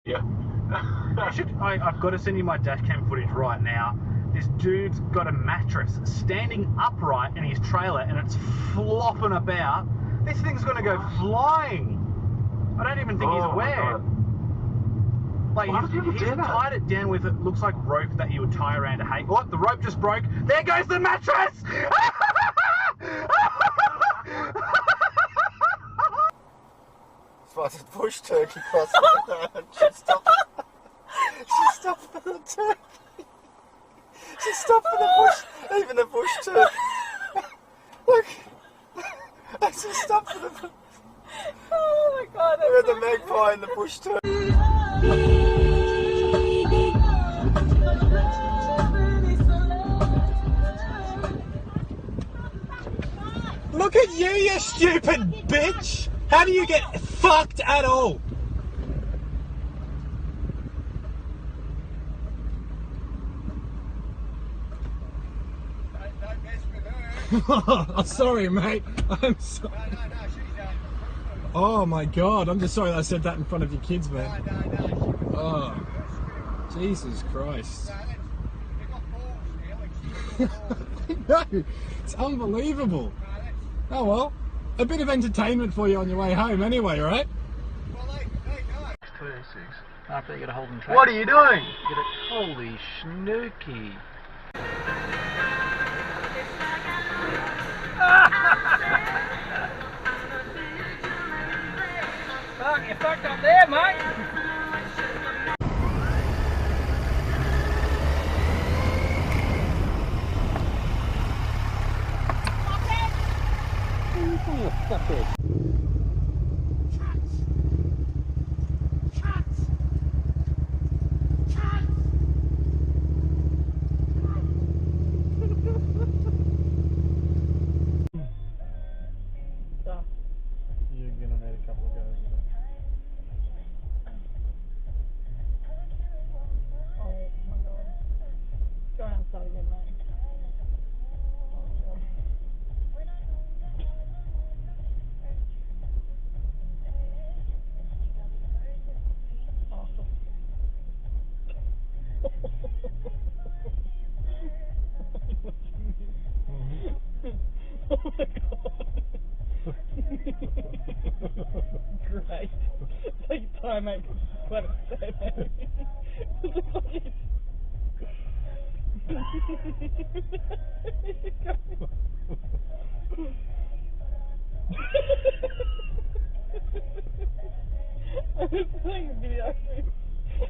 Yeah. I've got to send you my dashcam footage right now. This dude's got a mattress standing upright in his trailer and it's flopping about. This thing's going to go flying. I don't even think he's aware. Like, he's tied it down with, it looks like rope that you would tie around a hay. Oh, the rope just broke. There goes the mattress! Spotted bush turkey crossing the road. She stopped for the turkey. She stopped for the bush, even the bush turkey. Look, she stopped for the bush. Oh my god, look at the magpie and the bush turkey. Look at you, you stupid bitch! How do you get fucked at all? Don't mess with her. Oh, sorry, mate. I'm sorry. No, she's Oh my god, I'm just sorry that I said that in front of your kids, man. No. Oh, Jesus Christ. No, it's unbelievable. Oh well, a bit of entertainment for you on your way home anyway, right? After you get a hold and track. What are you doing? Holy snooky. Fuck, you fucked up there, mate. You're gonna need a couple of goes. Oh my god. Go around and start again, mate. Oh my god. Great. Take your time, mate. Let it stay, mate. What the fuck is... I was playing a video.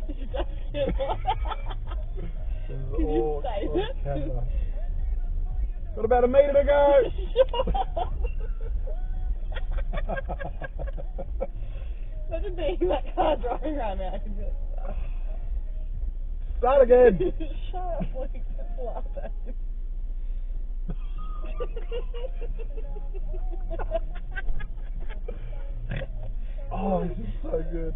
You just can't. Can you say that? Got about a metre to go! Imagine being in that car driving around now. I can be like, Start again! shut up, please. Just laugh at him. Oh, this is so good.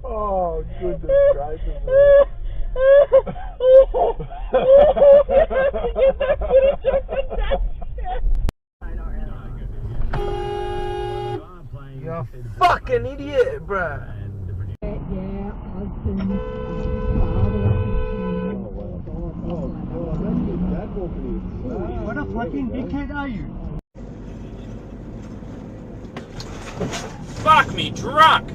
Oh, goodness gracious. You're a fucking idiot, bruh. What a fucking dickhead are you? Fuck me drunk!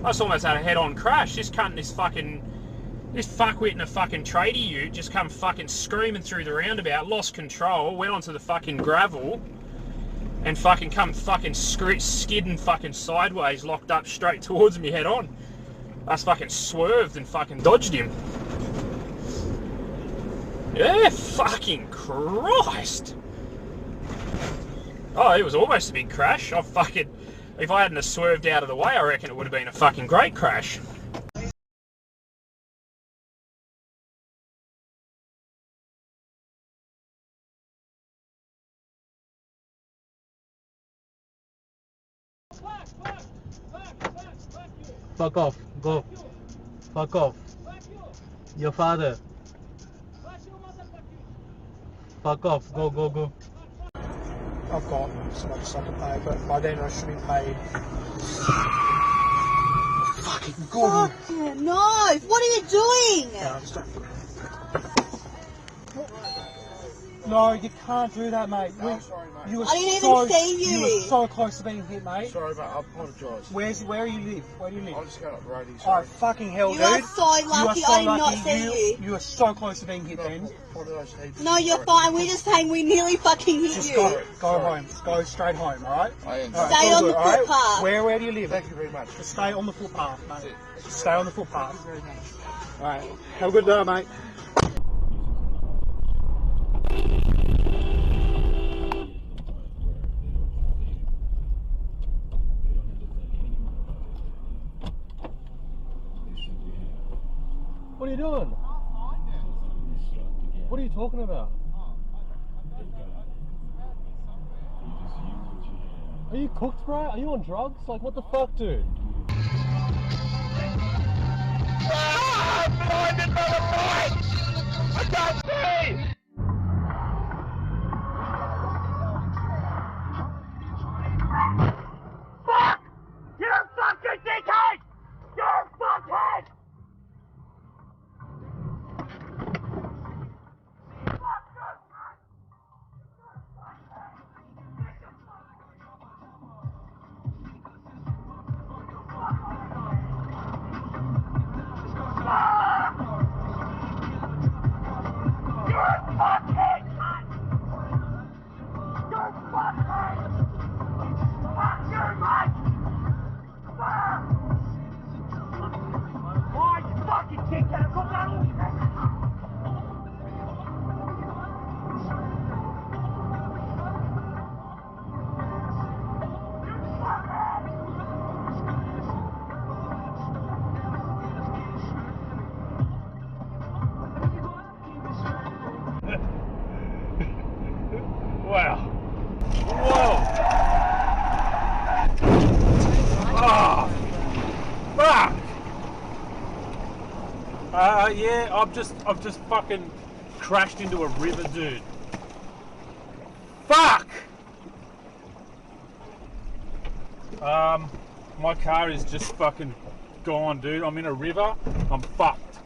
I just almost had a head-on crash. This cunt, this fuckwit in a fucking tradie ute just come fucking screaming through the roundabout, lost control, went onto the fucking gravel, and fucking come fucking skidding fucking sideways, locked up straight towards me head-on. I just fucking swerved and fucking dodged him. Yeah, fucking Christ! Oh, it was almost a big crash. If I hadn't have swerved out of the way, I reckon it would have been a fucking great crash. Fuck off, go. Fuck off. Your father. Fuck off, go. I've got so much I can pay, but by then I should be paid. Fucking good. Fuck yeah, no! What are you doing? No, you can't do that, mate. No, sorry, mate. You were I didn't even see you. You were so close to being hit, mate. Sorry, mate, I apologise. Where do you live? Where do you live? I'll just go up the road. Oh, fucking hell, You dude. are so lucky I did not see you. You were so close to being hit, Ben. No, you're fine. We're just saying we nearly fucking hit Just you. go home. Go straight home, alright? I am. Alright, Stay all on good, the alright? footpath. Where do you live? Thank you very much. Just stay on the footpath, mate. That's it. Just stay on the footpath. Thank you very much. Alright. Have a good day, mate. What are you doing? What are you talking about? Are you cooked, bro? Are you on drugs? Like, what the fuck, dude? I'm blinded by the light! I can't see! Fuck! You fucking dickhead! You fuckhead! Wow. Whoa. Oh. Fuck. Yeah, I've just fucking crashed into a river, dude. Fuck. My car is just fucking gone, dude. I'm in a river. I'm fucked.